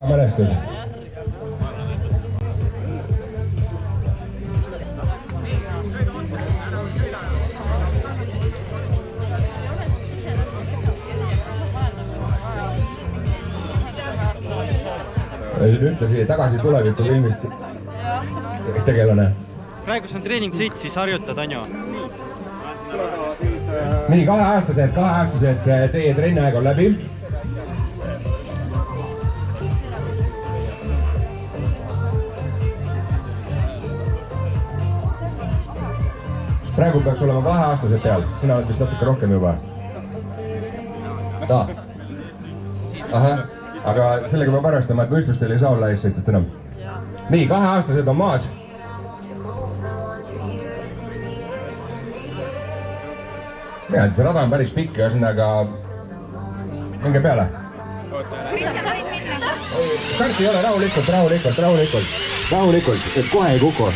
mälestus. Ühtlasi tagasi tuleviku filmist tegelane. Praegu on treeningsõit, siis harjutad, on ju? Nii, kaheaastased teie trenniaeg on läbi. Praegu peaks olema kaheaastased peal, sina oled vist natuke rohkem juba. Ahah, aga sellega peab arvestama, et võistlustel ei saa olla eessõitjat enam. Nii, kaheaastased on maas. Ja, see rada on päris pikk, ühesõnaga minge peale. Starti ei ole, rahulikult, et kohe ei kuku.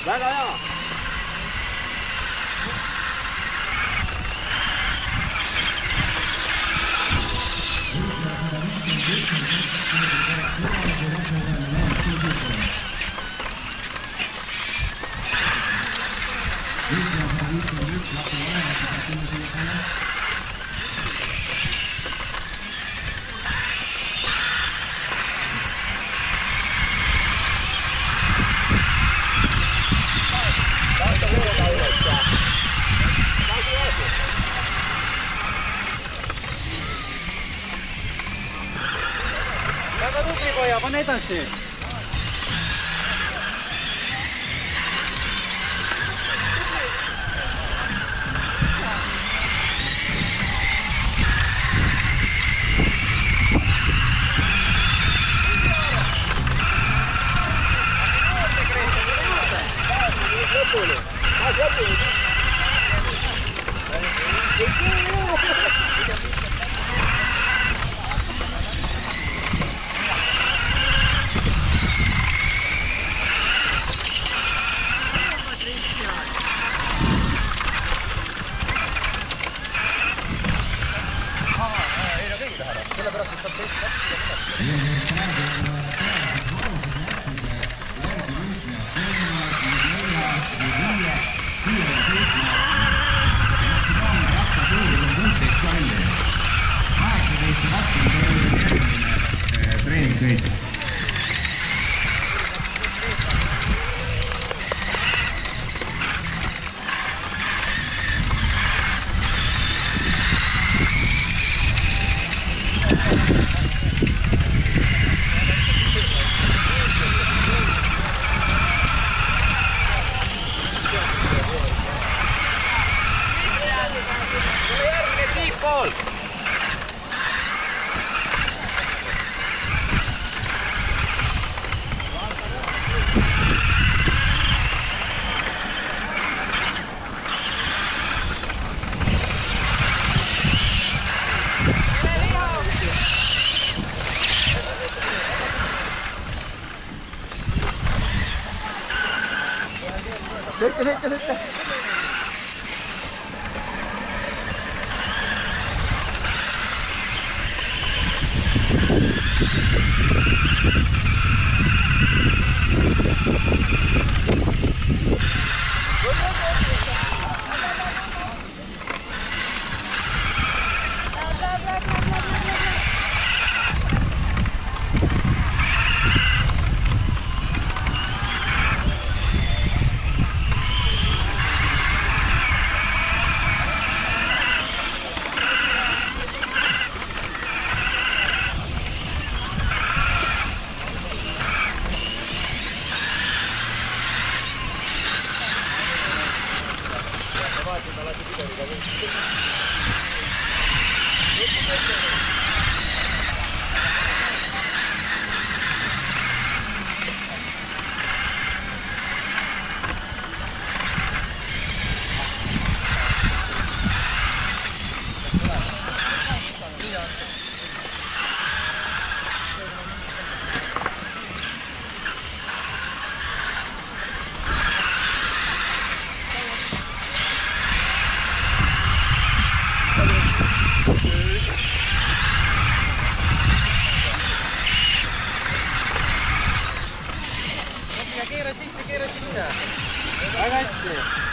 Väga hea! ja pane edasi. Treeningsõit. Sõitte. Keera sisse. Väga hästi.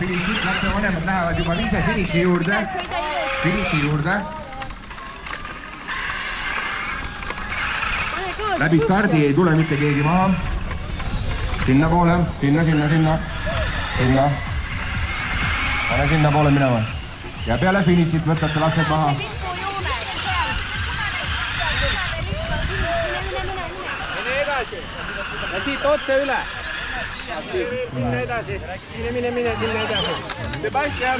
finišit, lapsevanemad lähevad juba ise finiši juurde. Läbi stardi ei tule mitte keegi maha. Sinna poole, sinna. Pane sinna poole minema. Ja peale finišit võtate lapsed maha. Ja siit otse üle. Minne edasi. Mine sinna edasi. Sebastian,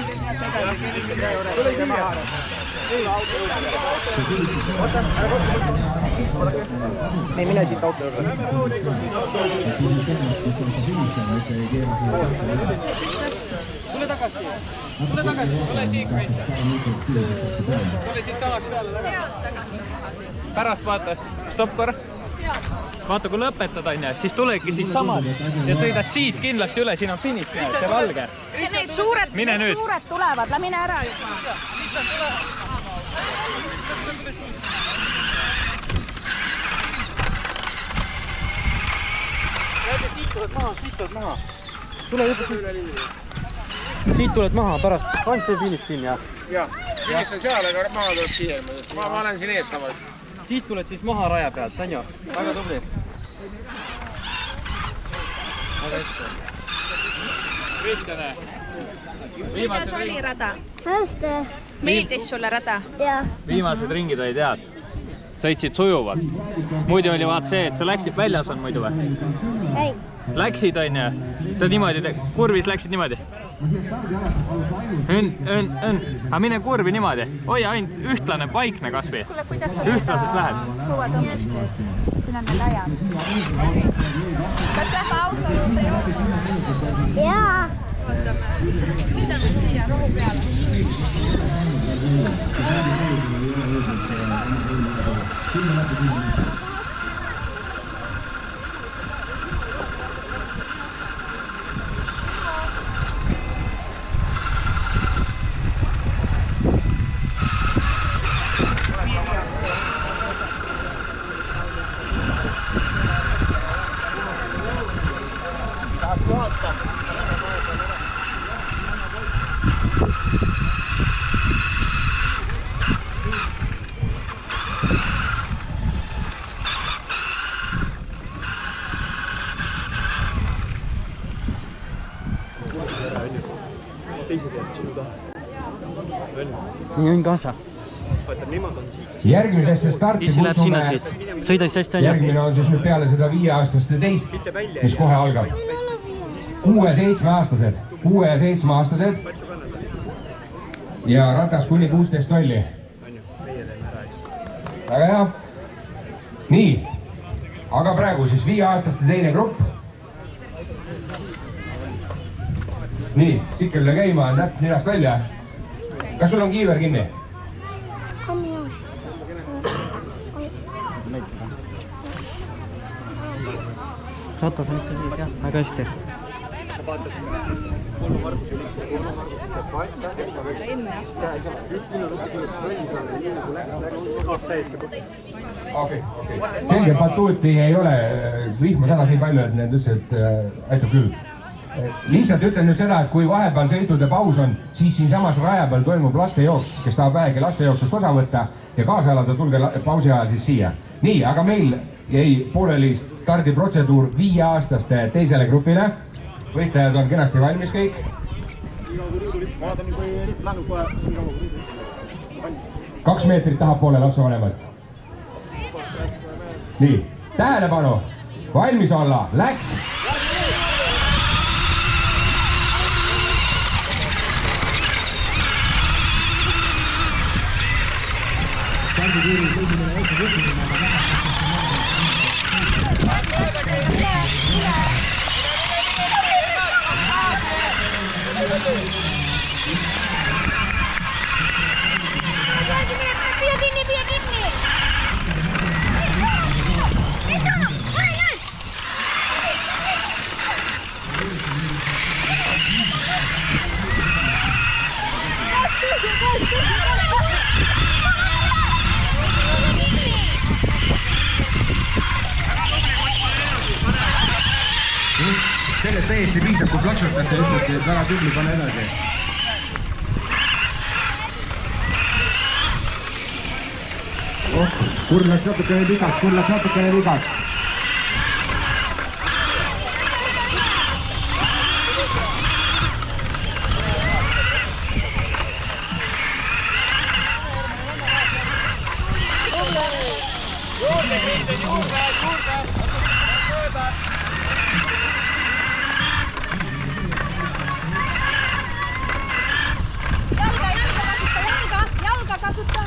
tule siia. Ei, mine siit auto juurde. Tule tagasi, tule siit võita. Tule siit samast peale tagasi. Pärast vaata, stopp korra. Vaata, kui lõpetad, siis tulegi siit samad ja sõidad siit kindlasti üle, siin on finiš, see valge. Need suured tulevad, mine ära juba. Siit tuled maha. Tule juba siit. Siit tuled maha pärast. Ainult see finiš siin, jah? Jah, finiš on seal, aga maha tuleb siia. Ma olen siin ees tavaliselt. Siit tuled siis maha raja pealt, Tanjo. Väga tubli. Väga hästi. Kristjane. Kuidas oli rada? Hästi. Meeldis sulle rada? Jah. Viimased ringid olid head. Sõitsid sujuvalt. Muidu oli vaat see, et sa läksid väljas on muidu või? Ei. Läksid on ja sa niimoodi, kurvis läksid niimoodi. Aga mine kurvi niimoodi. Hoia ainult ühtlane paikne kasvi. Kuule, kuidas sa seda kõvatõmmest teed? Siin on need ajad. Kas lähe auto juurde juurde? Jaa. Vaatame. Sõidame siia rohu peale. Nii on kaasa. Järgmisesse starti kutsume. Sõida siis hästi on Järgmine on siis nüüd peale seda 5-aastaste teist, mis kohe algab. 6- ja 7-aastased. 6- ja 7-aastased. Ja ratas kuni 16 tolli. Väga hea. Nii. Aga praegu siis 5-aastaste teine grupp. Nii, sikkeline käima, näpp nirast välja. Kas sul on kiiver kinni? Ratas on ikka siis, jah, väga hästi. Selge patuuti ei ole, vihma sadas nii palju, et need ütlesid, et aitab küll. Lihtsalt ütlen nüüd seda, et kui vahepeal sõitude paus on, siis siinsamas raja peal toimub lastejooks, kes tahab vähegi lastejooksust osa võtta ja kaasa elada, tulge pausi ajal siis siia. Nii, aga meil jäi pooleli stardiprotseduur 5-aastaste teisele grupile. Võistajad on kenasti valmis kõik. 2 meetrit tahapoole lapsevanemad. Nii, tähelepanu, valmis olla, läks! sellest täiesti piisab, kui plaksutate ja ütlete, et väga tubli, pane edasi. Kurl läks natukene vigaks. Jalga kasuta.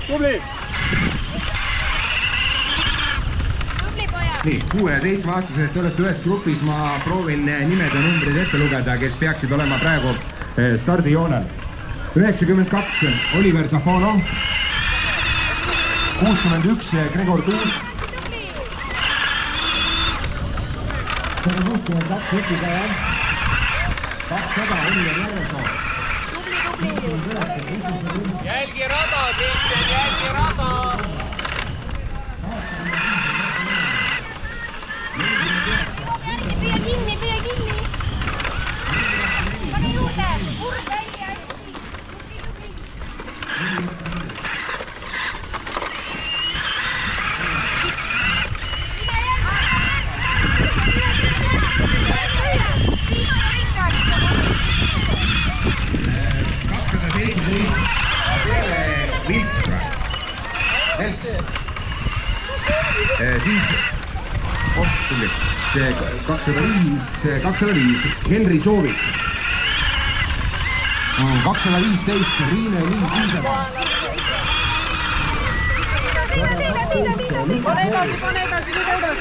Tubli! Nii, 6 ja 7-aastased, te olete ühes grupis, ma proovin nimed ja numbrid ette lugeda, kes peaksid olema praegu stardijoonel. 92 Oliver Safonov, 61 Gregor Tuus, 162 Õpikäja, 200 Oliver Järvesoo. Jälgi rada, Kristjan, jälgi rada! Püüa kinni! Pane juurde! Urde ei hästi! Siis see 205 Henri Soovik, 215 Riine Liin Kiisemaa. Pane edasi, mida üles!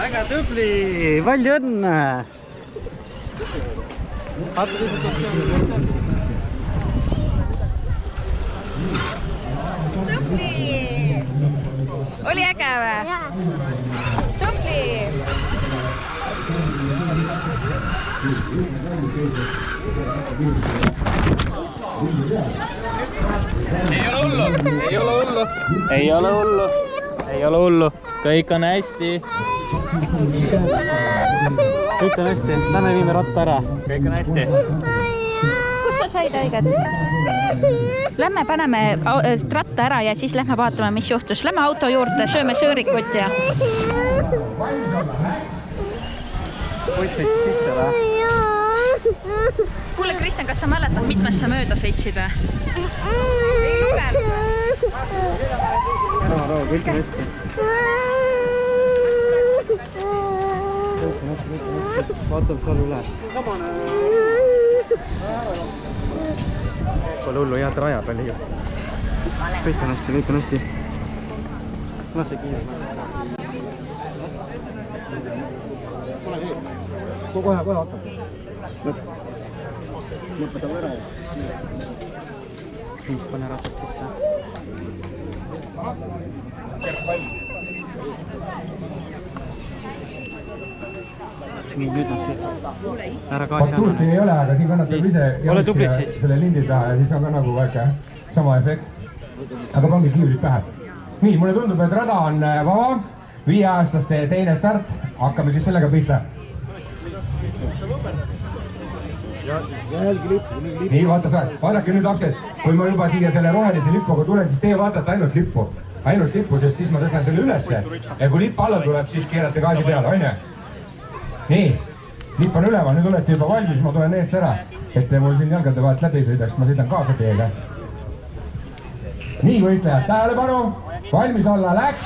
Väga tubli! Palju õnne! Tubli! Oli äge või? Tubli! Ei ole hullu. Kõik on hästi. Lähme viime ratta ära. Kõik on hästi. Kus sa said õiget? Lähme paneme ratta ära ja siis lähme vaatame, mis juhtus. Lähme auto juurde, sööme sõõrikut ja... Kuule, Kristjan, kas sa mäletad, mitmes sa mööda sõitsid või? Ei lugenud. Kõik on hästi. Vaatab seal üle. Pole hullu, head raja peal liiga. Kõik on hästi. Lase kiire. Kohe hakkab. Lõpetame ära. Pane ratad sisse. Nüüd on see. Ära gaasi anna. Patuuti ei ole, aga siin kannatab ise selle lindi taha ja siis on ka nagu väike sama efekt. Aga pange kiivrid pähe. Nii, mulle tundub, et rada on vaba. 5-aastaste teine start. Hakkame siis sellega pihta. Nii, vaadake nüüd lapsed, kui ma juba siia selle rohelise lipuga tulen, siis teie vaatate ainult lippu, sest siis ma tõstan selle ülesse ja kui lipp alla tuleb, siis keerate gaasi peale, on ju? Nii, lipp on üleval, nüüd olete juba valmis, ma tulen eest ära, et te mul siin jalgade vahelt läbi sõidaks, ma sõidan kaasa teiega. Nii, võistlejad, tähelepanu, valmis olla, läks!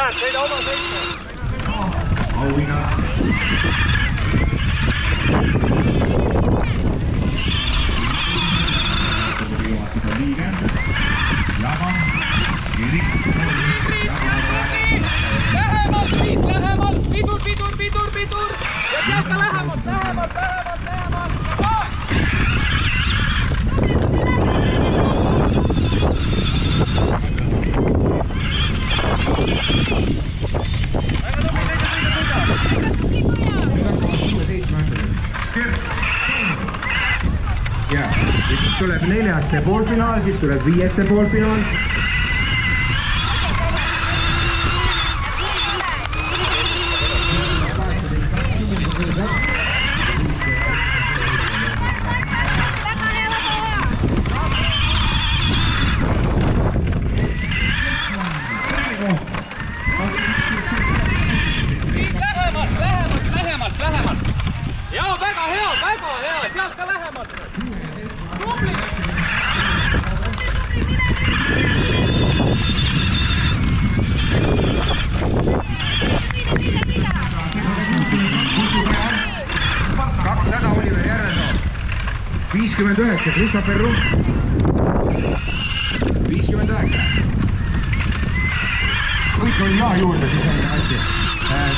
Lähed, sõida oma sõitma. Auhinna. Liige. Jama. Erik. Lähemalt, Priit, lähemalt. Pidur. Ja sealt ka lähemalt. Ja siis tuleb 4. poolfinaal, siis tuleb 5. poolfinaal. Lähemalt. Jaa, väga hea, sealt ka lähemalt. Tubli! Oliver Järvesoo. 59, Christopher Rupp. 59. Kõik oli jaa juurde, siis oli hästi.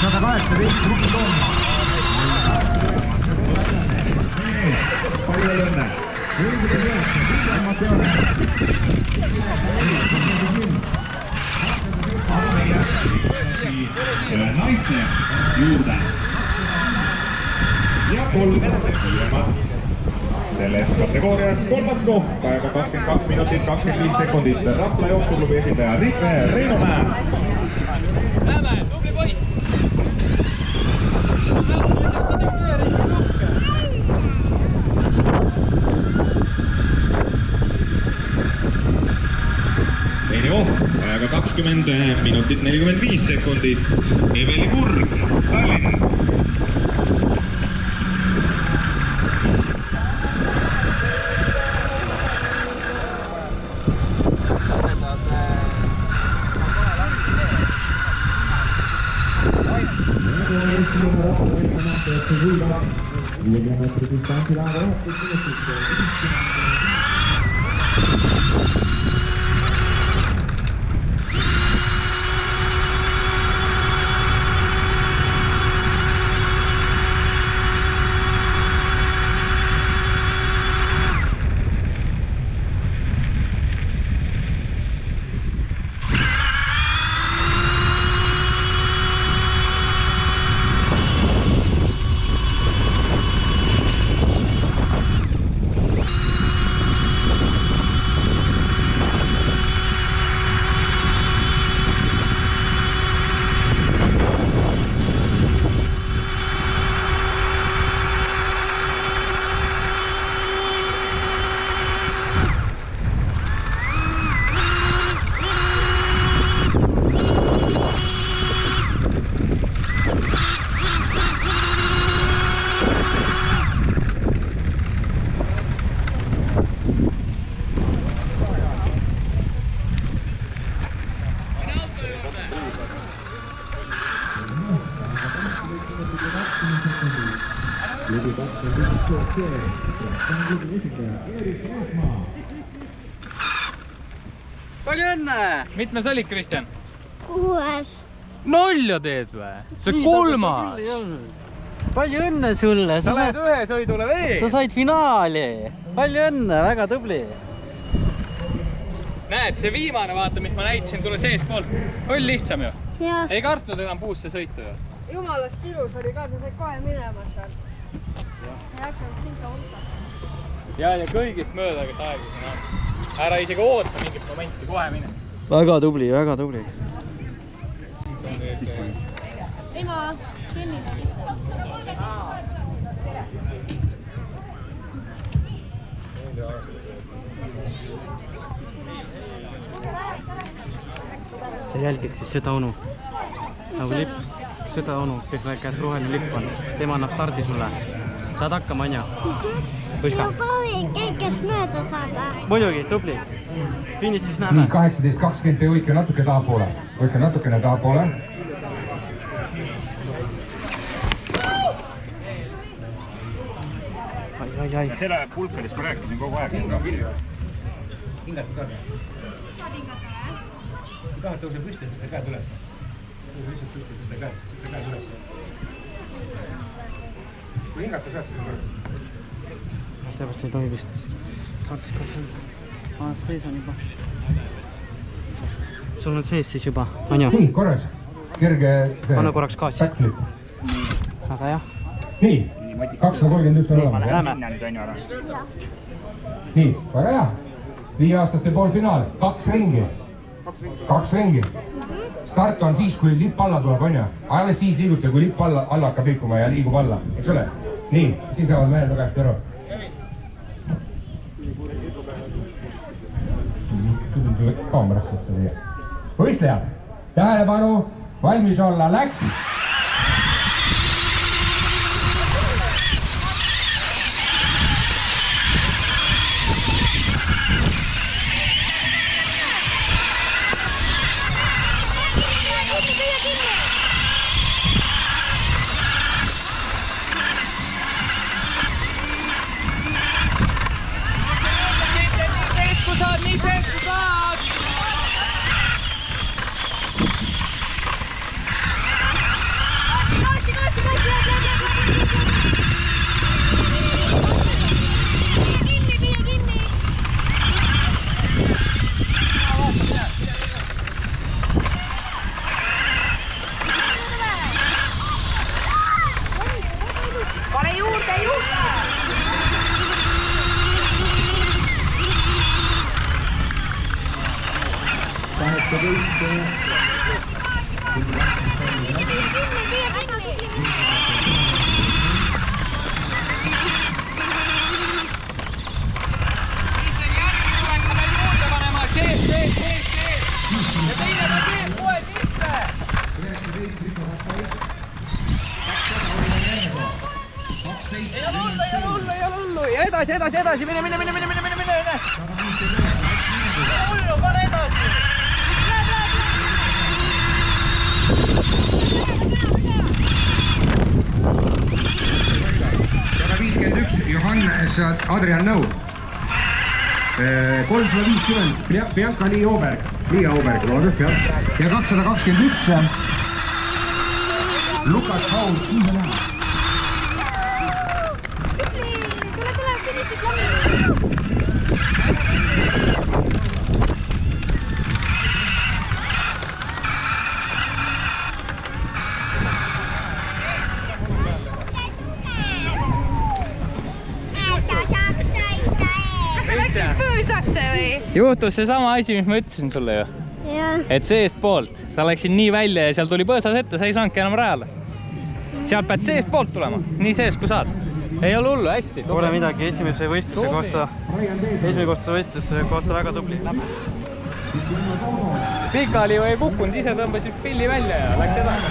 118, Rupp Toomma. Palju õnne. Naiste juurde. Ja 3 selles kategoorias 3. koht, ajaga 22 minutit 25 sekundit. Rapla jooksuklubi esindaja Reino Mäe. Lähme, tubli poiss! Teine koht, ajaga 20 minutit 45 sekundit. Eveli Murg, Tallinn. Palju õnne! Mitmes olid, Kristjan? 6. Nolja teed või? See 3. Palju õnne sulle! Sa lähed ühe sõidule veel! Sa said finaali! Palju õnne, väga tubli! Näed, see viimane, vaata, mis ma näitasin tule seespoolt. Oli lihtsam ju? Ja. Ei kartnud enam puusse sõitu ju? Jumalast ilus oli ka, sa said kohe minema sealt. Ja jaksanud sinka hulka. Ja kõigist mööda, kes aegusin on. Ära isegi oota mingit momenti, kohe mine. Väga tubli, väga tubli. Ema, Kennil on Te jälgid siis seda onu. Nagu lipp, seda onu, kes käes roheline lipp on. Tema annab stardi sulle. Saad hakkama, Anja? Puska. Ma proovin kõigest mööda saada. Muidugi, tubli. Finišis nii, näeme. 18.20, te võite natuke tahapoole. Võite natukene tahapoole. Ai. Selle pulkadest ma rääkisin kogu aeg. Hingata saad. Kui tahad tõuse püsti, tõsta käed üles. Tõuse lihtsalt püsti, tõsta käed üles. Kui hingata saad, siis on kõrv. Seepärast ei tohi vist startis ka sees on juba. Sul on sees siis juba, on ju? Nii, korras. Kerge... Anna korraks gaasi. Backflip. Väga hea. Nii, 231 on olemas. Läheme. Nii, väga hea. 5-aastaste poolfinaal, 2 ringi. 2 ringi. Start on siis, kui lipp alla tuleb, on ju? Alles siis liiguta, kui lipp alla hakkab liikuma ja liigub alla, eks ole? Nii, siin saavad mehed väga hästi aru. Küsin sulle kaamerasse, et sa teed. Võistlejad, tähelepanu, valmis olla, läks! Nii sees kui saad! Gaasi! Viia kinni! Pane juurde! Edasi, mine! Hullu, pane edasi! 151, Johannes Adrian Nõu. 350, Bianca Liia Auberg, loodus, jah. Ja 221, Lukas Paul Kiiselähe. Tule, finišis läbi! Püüsasse või? Juhtus seesama asi, mis ma ütlesin sulle ju. Et seest poolt. Sa läksid nii välja ja seal tuli põõsas ette, sa ei saanudki enam rajale. Sealt pead seest poolt tulema, nii sees kui saad. Ei ole hullu, hästi. Pole midagi, esimese võistluse kohta väga tubli. Pikali või ei kukkunud, ise tõmbasid pilli välja ja läks edasi.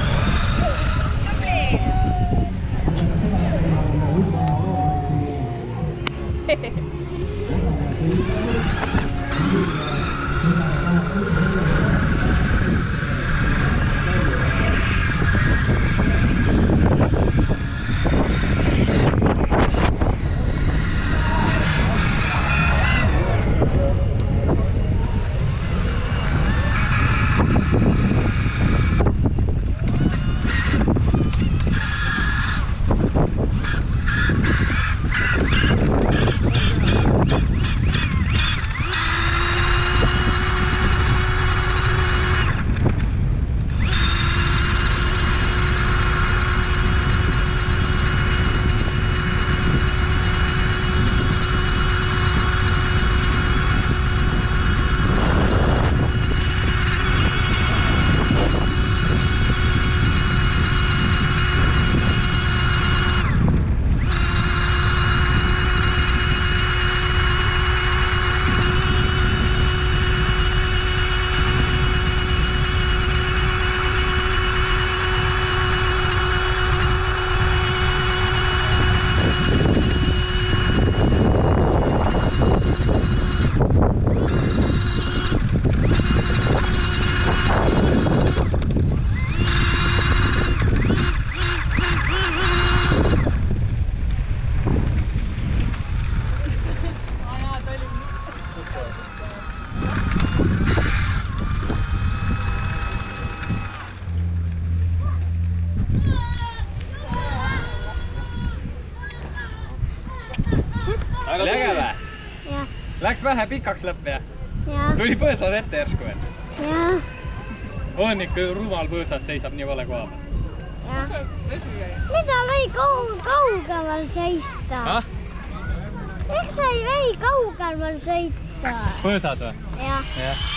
Läks vähe pikaks lõpp ja? Jah. Tuli põõsad ette järsku veel? Jah. On ikka rumal põõsas seisab nii vale koha peal. Jah. Mida või kaugemal seista? Ah? Miks ei või kaugemal sõita? Põõsad või? Jah. Jah.